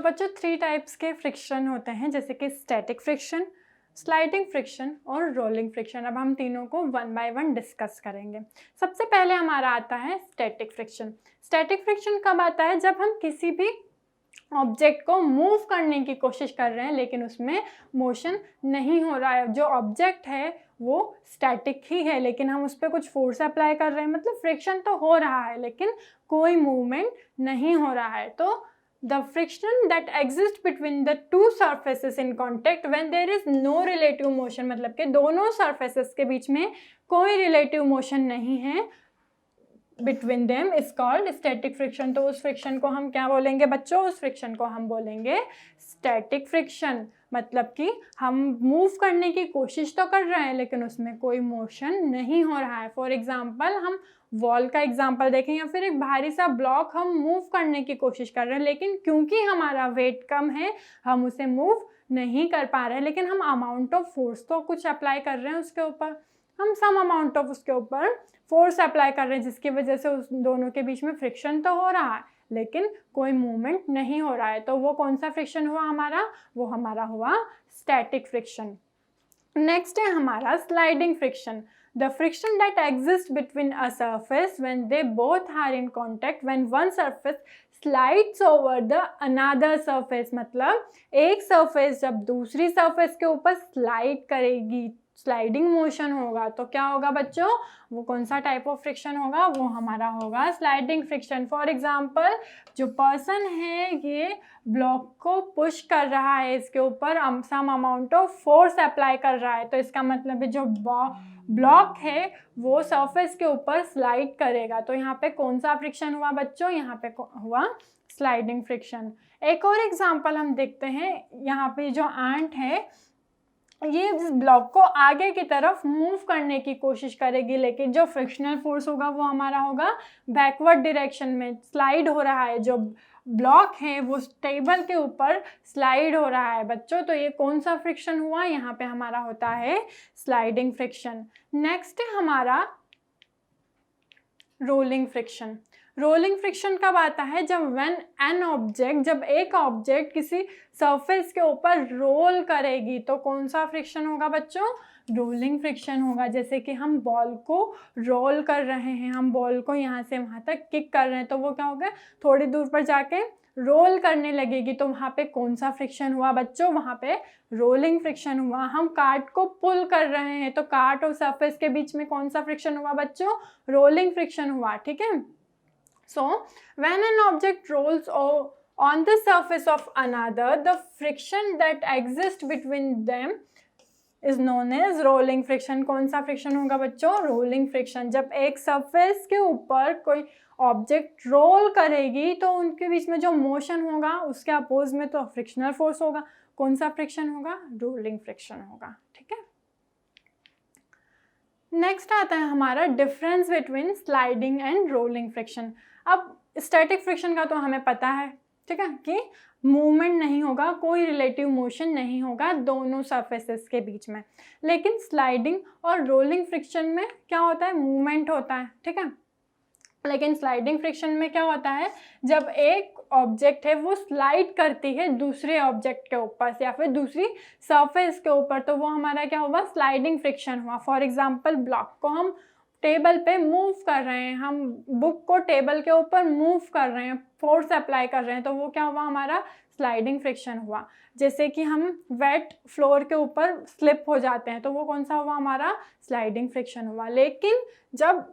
बच्चों 3 टाइप्स के फ्रिक्शन होते हैं, जैसे कि स्टैटिक फ्रिक्शन, स्लाइडिंग फ्रिक्शन और रोलिंग फ्रिक्शन। अब हम तीनों को वन बाय वन डिस्कस करेंगे। सबसे पहले हमारा आता है स्टैटिक फ्रिक्शन। स्टैटिक फ्रिक्शन कब आता है? जब हम किसी भी ऑब्जेक्ट को मूव करने की कोशिश कर रहे हैं लेकिन उसमें मोशन नहीं हो रहा है। जो ऑब्जेक्ट है वो स्टैटिक ही है लेकिन हम उस पर कुछ फोर्स अप्लाई कर रहे हैं, मतलब फ्रिक्शन तो हो रहा है लेकिन कोई मूवमेंट नहीं हो रहा है। तो the friction that exists between the two surfaces in contact when there is no relative motion, मतलब कि दोनों surfaces के बीच में कोई relative motion नहीं है, between them is called static friction। तो उस फ्रिक्शन को हम क्या बोलेंगे बच्चों? उस फ्रिक्शन को हम बोलेंगे स्टैटिक फ्रिक्शन। मतलब कि हम मूव करने की कोशिश तो कर रहे हैं लेकिन उसमें कोई मोशन नहीं हो रहा है। फॉर एग्जाम्पल हम वॉल का एग्जाम्पल देखें या फिर एक भारी सा ब्लॉक हम मूव करने की कोशिश कर रहे हैं लेकिन क्योंकि हमारा वेट कम है हम उसे मूव नहीं कर पा रहे हैं, लेकिन हम अमाउंट ऑफ फोर्स तो कुछ अप्लाई कर रहे हैं उसके ऊपर, हम सम अमाउंट ऑफ उसके ऊपर फोर्स अप्लाई कर रहे हैं जिसकी वजह से उस दोनों के बीच में फ्रिक्शन तो हो रहा है लेकिन कोई मूवमेंट नहीं हो रहा है। तो वो कौन सा फ्रिक्शन हुआ हमारा? वो हमारा हुआ स्टैटिक फ्रिक्शन। नेक्स्ट है हमारा sliding friction. The friction that exists between a surface when they both are in contact when one surface slides over the another surface, मतलब एक surface जब दूसरी surface के ऊपर slide करेगी, स्लाइडिंग मोशन होगा, तो क्या होगा बच्चों? वो कौन सा टाइप ऑफ फ्रिक्शन होगा? वो हमारा होगा स्लाइडिंग फ्रिक्शन। फॉर एग्जांपल जो पर्सन है ये ब्लॉक को पुश कर रहा है, इसके ऊपर some amount of force apply कर रहा है, तो इसका मतलब है जो ब्लॉक है वो सरफेस के ऊपर स्लाइड करेगा। तो यहाँ पे कौन सा फ्रिक्शन हुआ बच्चों? यहाँ पे हुआ स्लाइडिंग फ्रिक्शन। एक और एग्जांपल हम देखते हैं। यहाँ पे जो एंट है ये इस ब्लॉक को आगे की तरफ मूव करने की कोशिश करेगी लेकिन जो फ्रिक्शनल फोर्स होगा वो हमारा होगा बैकवर्ड डायरेक्शन में, स्लाइड हो रहा है। जो ब्लॉक है वो टेबल के ऊपर स्लाइड हो रहा है बच्चों। तो ये कौन सा फ्रिक्शन हुआ? यहाँ पे हमारा होता है स्लाइडिंग फ्रिक्शन। नेक्स्ट है हमारा रोलिंग फ्रिक्शन। रोलिंग फ्रिक्शन कब आता है? जब एक ऑब्जेक्ट किसी सरफेस के ऊपर रोल करेगी, तो कौन सा फ्रिक्शन होगा बच्चों? रोलिंग फ्रिक्शन होगा। जैसे कि हम बॉल को रोल कर रहे हैं, हम बॉल को यहाँ से वहाँ तक किक कर रहे हैं, तो वो क्या होगा? थोड़ी दूर पर जाके रोल करने लगेगी, तो वहाँ पे कौन सा फ्रिक्शन हुआ बच्चों? वहाँ पे रोलिंग फ्रिक्शन हुआ। हम कार्ट को पुल कर रहे हैं, तो कार्ट और सरफेस के बीच में कौन सा फ्रिक्शन हुआ बच्चों? रोलिंग फ्रिक्शन हुआ। ठीक है। So, when an object rolls on the surface of another, the friction that exists between them is known as rolling friction। कौन सा फ्रिक्शन होगा बच्चों? Rolling friction. जब एक सरफेस के ऊपर कोई ऑब्जेक्ट रोल करेगी तो उनके बीच में जो मोशन होगा उसके अपोज में तो फ्रिक्शनल फोर्स होगा। कौन सा फ्रिक्शन होगा? रोलिंग फ्रिक्शन होगा। ठीक है। नेक्स्ट आता है हमारा difference between sliding and rolling friction. अब स्टैटिक फ्रिक्शन का तो हमें पता है, ठीक है, कि मूवमेंट नहीं होगा, कोई रिलेटिव मोशन नहीं होगा दोनों सरफेसेस के बीच में। लेकिन स्लाइडिंग और रोलिंग फ्रिक्शन में क्या होता है? मूवमेंट होता है। ठीक है। लेकिन स्लाइडिंग फ्रिक्शन में क्या होता है? जब एक ऑब्जेक्ट है वो स्लाइड करती है दूसरे ऑब्जेक्ट के ऊपर या फिर दूसरी सरफेस के ऊपर, तो वो हमारा क्या हुआ? स्लाइडिंग फ्रिक्शन हुआ। फॉर एग्जांपल ब्लॉक को हम टेबल पे मूव कर रहे हैं, हम बुक को टेबल के ऊपर मूव कर रहे हैं, फोर्स अप्लाई कर रहे हैं, तो वो क्या हुआ? हमारा स्लाइडिंग फ्रिक्शन हुआ। जैसे कि हम वेट फ्लोर के ऊपर स्लिप हो जाते हैं, तो वो कौन सा हुआ? हमारा स्लाइडिंग फ्रिक्शन हुआ। लेकिन जब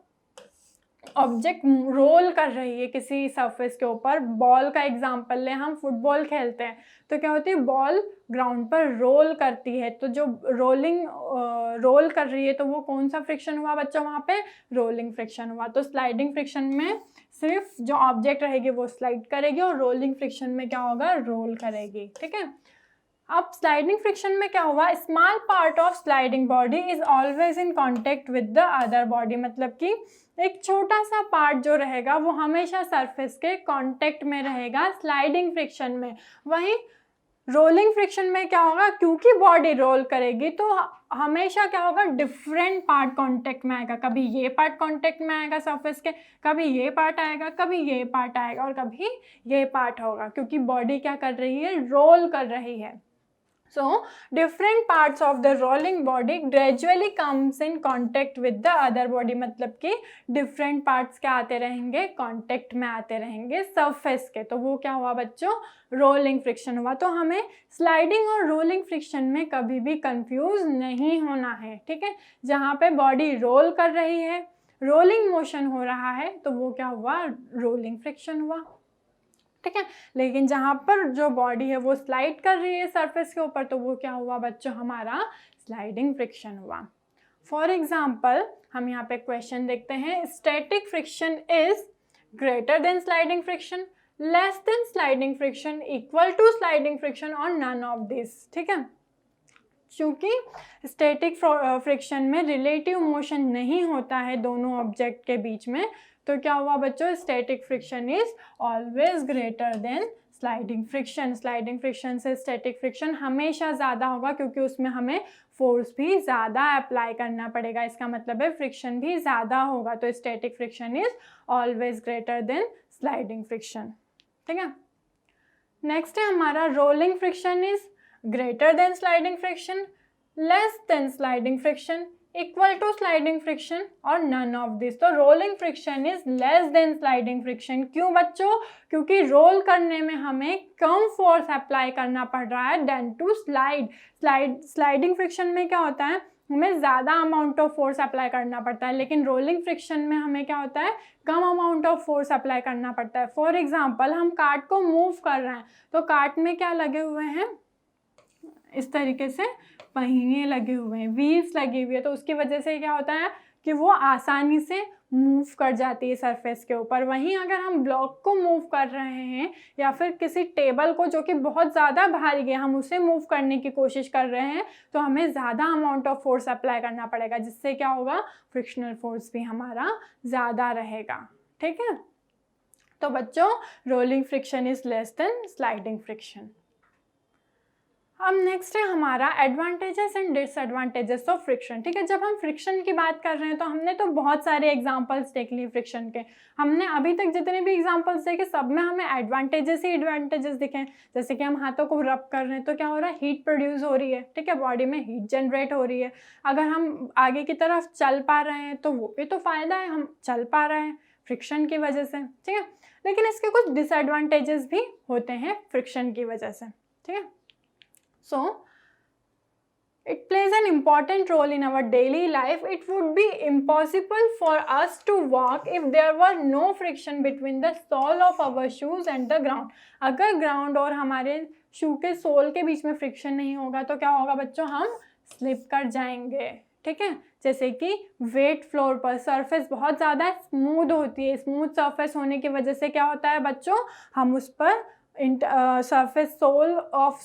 ऑब्जेक्ट रोल कर रही है किसी सरफेस के ऊपर, बॉल का एग्जांपल ले, हम फुटबॉल खेलते हैं तो क्या होती है? बॉल ग्राउंड पर रोल करती है, तो जो रोल कर रही है तो वो कौन सा फ्रिक्शन हुआ बच्चों? वहाँ पे रोलिंग फ्रिक्शन हुआ। तो स्लाइडिंग फ्रिक्शन में सिर्फ जो ऑब्जेक्ट रहेगी वो स्लाइड करेगी और रोलिंग फ्रिक्शन में क्या होगा? रोल करेगी। ठीक है। अब स्लाइडिंग फ्रिक्शन में क्या हुआ? Small part of sliding body is always in contact with the other body, मतलब कि एक छोटा सा पार्ट जो रहेगा वो हमेशा सरफेस के कांटेक्ट में रहेगा स्लाइडिंग फ्रिक्शन में। वहीं रोलिंग फ्रिक्शन में क्या होगा? क्योंकि बॉडी रोल करेगी तो हमेशा क्या होगा, डिफरेंट पार्ट कांटेक्ट में आएगा। कभी ये पार्ट कांटेक्ट में आएगा सरफेस के, कभी ये पार्ट आएगा, कभी ये पार्ट आएगा और कभी ये पार्ट होगा, क्योंकि बॉडी क्या कर रही है, रोल कर रही है। So different parts of the rolling body gradually comes in contact with the other body, मतलब कि different parts क्या आते रहेंगे, contact में आते रहेंगे surface के। तो वो क्या हुआ बच्चों, rolling friction हुआ। तो हमें sliding और rolling friction में कभी भी confuse नहीं होना है, ठीक है। जहाँ पे body roll कर रही है, rolling motion हो रहा है, तो वो क्या हुआ, rolling friction हुआ, ठीक है। लेकिन जहाँ पर जो बॉडी है वो स्लाइड कर रही है सरफेस के ऊपर, तो वो क्या हुआ बच्चों, हमारा स्लाइडिंग फ्रिक्शन हुआ। फॉर एग्जाम्पल हम यहाँ पे क्वेश्चन देखते हैं, static friction is greater than sliding friction, less than sliding friction, equal to sliding friction और नन ऑफ दिस, ठीक है। क्योंकि स्टैटिक फ्रिक्शन में रिलेटिव मोशन नहीं होता है दोनों ऑब्जेक्ट के बीच में, तो क्या हुआ बच्चों, static friction is always greater than sliding friction. Sliding friction से स्टैटिक फ्रिक्शन हमेशा ज़्यादा होगा, क्योंकि उसमें हमें फोर्स भी ज़्यादा अप्लाई करना पड़ेगा, इसका मतलब है फ्रिक्शन भी ज़्यादा होगा। तो static friction is always greater than sliding friction, ठीक है। नेक्स्ट है हमारा rolling friction is greater than sliding friction, less than sliding friction, equal to sliding friction और नन ऑफ दिस। तो rolling friction is less than sliding friction. क्यों बच्चों, क्योंकि role करने में हमें कम फोर्स अप्लाई करना पड़ रहा है देन टू स्लाइडिंग फ्रिक्शन में क्या होता है, हमें ज़्यादा अमाउंट ऑफ फोर्स अप्लाई करना पड़ता है, लेकिन रोलिंग फ्रिक्शन में हमें क्या होता है, कम अमाउंट ऑफ फोर्स अप्लाई करना पड़ता है। फॉर एग्जाम्पल हम कार्ट को मूव कर रहे हैं, तो कार्ट में क्या लगे हुए हैं, इस तरीके से पहिए लगे हुए हैं, व्हील्स लगी हुई है, तो उसकी वजह से क्या होता है कि वो आसानी से मूव कर जाती है सरफेस के ऊपर। वहीं अगर हम ब्लॉक को मूव कर रहे हैं या फिर किसी टेबल को जो कि बहुत ज़्यादा भारी है, हम उसे मूव करने की कोशिश कर रहे हैं, तो हमें ज़्यादा अमाउंट ऑफ फोर्स अप्लाई करना पड़ेगा, जिससे क्या होगा, फ्रिक्शनल फोर्स भी हमारा ज़्यादा रहेगा, ठीक है। तो बच्चों rolling friction is less than sliding friction. अब नेक्स्ट है हमारा advantages and disadvantages of friction, ठीक है। जब हम फ्रिक्शन की बात कर रहे हैं तो हमने तो बहुत सारे एग्जांपल्स देख लिए फ्रिक्शन के, हमने अभी तक जितने भी एग्जांपल्स देखे सब में हमें एडवांटेजेस ही एडवांटेजेस दिखे। जैसे कि हम हाथों को रब कर रहे हैं तो क्या हो रहा है, हीट प्रोड्यूस हो रही है, ठीक है, बॉडी में हीट जनरेट हो रही है। अगर हम आगे की तरफ चल पा रहे हैं तो वो भी तो फ़ायदा है, हम चल पा रहे हैं फ्रिक्शन की वजह से, ठीक है। लेकिन इसके कुछ डिसएडवांटेजेस भी होते हैं फ्रिक्शन की वजह से, ठीक है। So, it plays an important role in our daily life. It would be impossible for us to walk if there were no friction between the sole of our shoes and the ground. अगर ground और हमारे शू के soul के बीच में friction नहीं होगा तो क्या होगा बच्चों, हम स्लिप कर जाएंगे, ठीक है। जैसे कि वेट फ्लोर पर सरफेस बहुत ज़्यादा स्मूथ होती है, स्मूथ सरफेस होने की वजह से क्या होता है बच्चों, हम उस पर सरफेस सोल ऑफ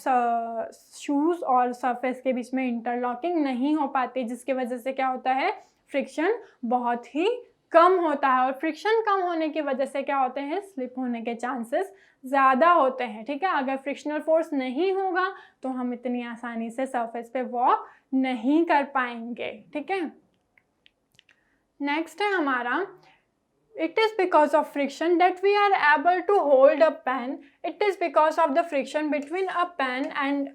शूज़ और सरफेस के बीच में इंटरलॉकिंग नहीं हो पाती, जिसकी वजह से क्या होता है, फ्रिक्शन बहुत ही कम होता है। और फ्रिक्शन कम होने की वजह से क्या होते हैं, स्लिप होने के चांसेस ज़्यादा होते हैं, ठीक है। अगर फ्रिक्शनल फोर्स नहीं होगा तो हम इतनी आसानी से सरफेस पे वॉक नहीं कर पाएंगे, ठीक है। नेक्स्ट है हमारा, it is because of friction that we are able to hold a pen. It is because of the friction between a pen and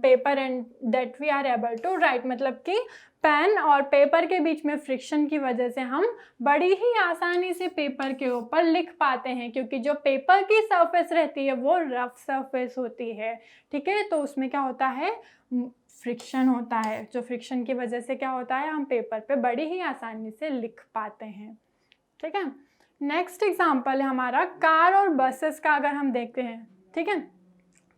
paper and that we are able to write. मतलब कि pen और paper के बीच में friction की वजह से हम बड़ी ही आसानी से पेपर के ऊपर लिख पाते हैं, क्योंकि जो पेपर की सरफेस रहती है वो रफ सरफेस होती है, ठीक है। तो उसमें क्या होता है, फ्रिक्शन होता है, जो फ्रिक्शन की वजह से क्या होता है, हम पेपर पे बड़ी ही आसानी से लिख पाते हैं, ठीक है। नेक्स्ट एग्जाम्पल है हमारा कार और बसेस का, अगर हम देखते हैं, ठीक है,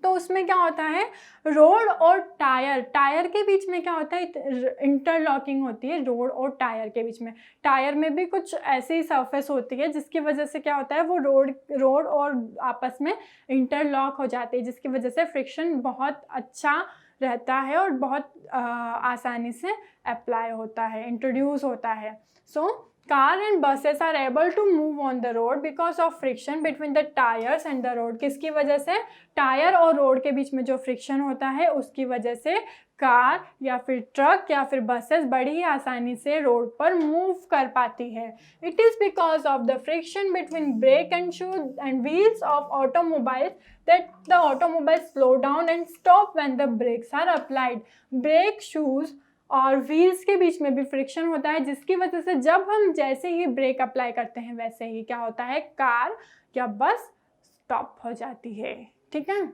तो उसमें क्या होता है, रोड और टायर के बीच में क्या होता है, इंटरलॉकिंग होती है रोड और टायर के बीच में। टायर में भी कुछ ऐसी सरफेस होती है जिसकी वजह से क्या होता है, वो रोड और आपस में इंटरलॉक हो जाती है, जिसकी वजह से फ्रिक्शन बहुत अच्छा रहता है और बहुत आसानी से अप्लाई होता है, इंट्रोड्यूस होता है। So car and buses are able to move on the road because of friction between the tyres and the road. किसकी वजह से? टायर और रोड के बीच में जो फ्रिक्शन होता है उसकी वजह से कार या फिर ट्रक या फिर बसेस बड़ी ही आसानी से रोड पर मूव कर पाती है। It is because of the friction between brake and shoe and wheels of automobiles that the automobile slow down and stop when the brakes are applied. Brake, shoes और wheels के बीच में भी friction होता है, जिसकी वजह से जब हम जैसे ही ब्रेक अप्लाई करते हैं वैसे ही क्या होता है, कार या बस स्टॉप हो जाती है। ठीक है,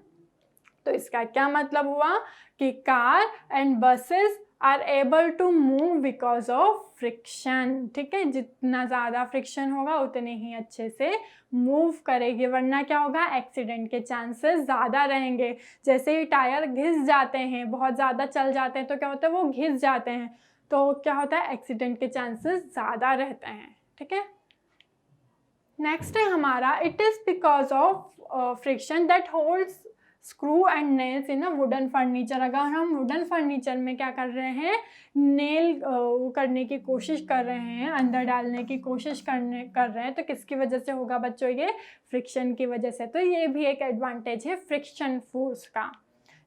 तो इसका क्या मतलब हुआ कि car and buses are able to move because of friction. ठीक है, जितना ज़्यादा फ्रिक्शन होगा उतने ही अच्छे से मूव करेगी, वरना क्या होगा, एक्सीडेंट के चांसेस ज़्यादा रहेंगे। जैसे ही टायर घिस जाते हैं, बहुत ज़्यादा चल जाते हैं तो क्या होता है, वो घिस जाते हैं, तो क्या होता है, एक्सीडेंट के चांसेस ज़्यादा रहते हैं। ठीक है, नेक्स्ट है हमारा, it is because of friction that holds screw and nails in a wooden furniture. अगर हम वुडन फर्नीचर में क्या कर रहे हैं, नेल करने की कोशिश कर रहे हैं, अंदर डालने की कोशिश कर रहे हैं, तो किसकी वजह से होगा बच्चों, ये फ्रिक्शन की वजह से। तो ये भी एक एडवांटेज है फ्रिक्शन फोर्स का।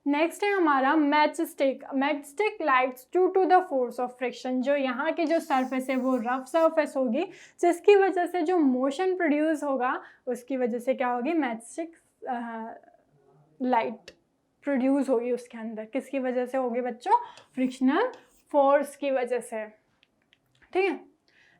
नेक्स्ट है हमारा match stick. Match stick lights due to the force of friction. जो यहाँ की जो सरफेस है वो रफ सरफेस होगी, जिसकी वजह से जो मोशन प्रोड्यूस होगा उसकी वजह से क्या होगी, मैच स्टिक लाइट प्रोड्यूस होगी उसके अंदर। किसकी वजह से होगी बच्चों, फ्रिक्शनल फोर्स की वजह से। ठीक है,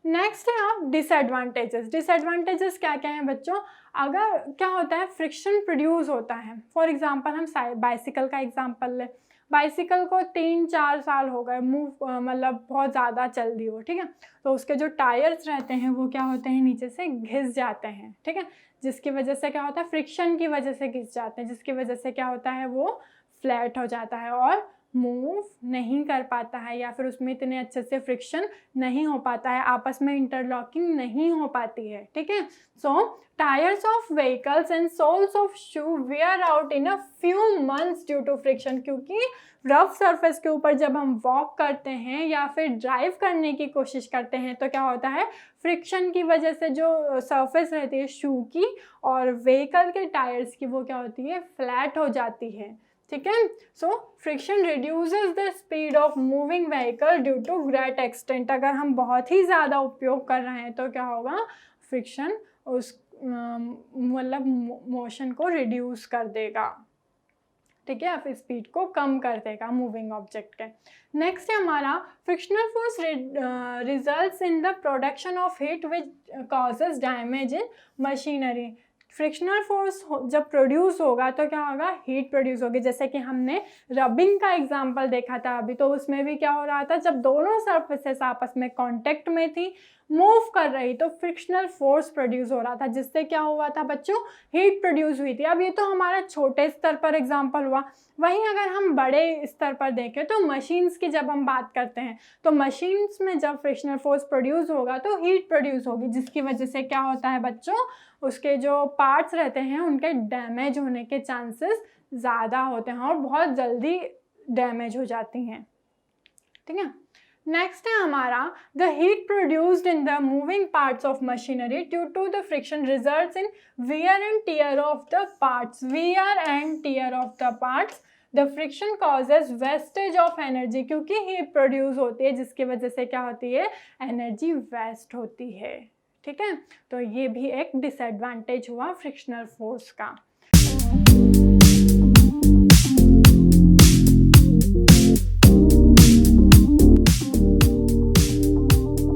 नेक्स्ट है आप डिसएडवांटेजेस। डिसएडवांटेजेस क्या क्या हैं बच्चों, अगर क्या होता है, फ्रिक्शन प्रोड्यूस होता है, फॉर एग्जांपल हम बाइसिकल का एग्जांपल लें। बाइसिकल को 3-4 साल हो गए मूव, मतलब बहुत ज़्यादा चल दी हो। ठीक है, तो उसके जो टायर्स रहते हैं वो क्या होते हैं, नीचे से घिस जाते हैं। ठीक है, जिसकी वजह से क्या होता है, फ्रिक्शन की वजह से घिस जाते हैं, जिसकी वजह से क्या होता है, वो फ्लैट हो जाता है और मूव नहीं कर पाता है, या फिर उसमें इतने अच्छे से फ्रिक्शन नहीं हो पाता है, आपस में इंटरलॉकिंग नहीं हो पाती है। ठीक है, so tyres of vehicles and soles of shoe wear out in a few months due to friction. क्योंकि रफ सरफेस के ऊपर जब हम वॉक करते हैं या फिर ड्राइव करने की कोशिश करते हैं तो क्या होता है, फ्रिक्शन की वजह से जो सरफेस रहती है शू की और व्हीकल के टायर्स की, वो क्या होती है, फ्लैट हो जाती है। ठीक है, so friction reduces the speed of moving vehicle due to great extent. अगर हम बहुत ही ज़्यादा उपयोग कर रहे हैं तो क्या होगा, फ्रिक्शन उस मतलब मोशन को रिड्यूस कर देगा। ठीक है, फिर स्पीड को कम कर देगा मूविंग ऑब्जेक्ट के। नेक्स्ट है हमारा, frictional force results in the production of heat which causes damage in machinery. Frictional force जब प्रोड्यूस होगा तो क्या होगा, हीट प्रोड्यूस होगी। जैसे कि हमने रबिंग का एग्जांपल देखा था अभी, तो उसमें भी क्या हो रहा था, जब दोनों सरफेसेस आपस में कांटेक्ट में थी, मूव कर रही, तो फ्रिक्शनल फोर्स प्रोड्यूस हो रहा था, जिससे क्या हुआ था बच्चों, हीट प्रोड्यूस हुई थी। अब ये तो हमारा छोटे स्तर पर एग्जांपल हुआ, वहीं अगर हम बड़े स्तर पर देखें तो मशीन्स की जब हम बात करते हैं तो मशीन्स में जब फ्रिक्शनल फोर्स प्रोड्यूस होगा तो हीट प्रोड्यूस होगी, जिसकी वजह से क्या होता है बच्चों, उसके जो पार्ट्स रहते हैं उनके डैमेज होने के चांसेस ज़्यादा होते हैं और बहुत जल्दी डैमेज हो जाती हैं। ठीक है, नेक्स्ट है हमारा, the heat produced in the moving parts of machinery due to the friction results in wear and tear of the parts. Wear and tear of the parts, the friction causes wastage of energy. क्योंकि heat produce होती है जिसकी वजह से क्या होती है, energy waste होती है। ठीक है, तो ये भी एक डिसएडवांटेज हुआ फ्रिक्शनल फोर्स का।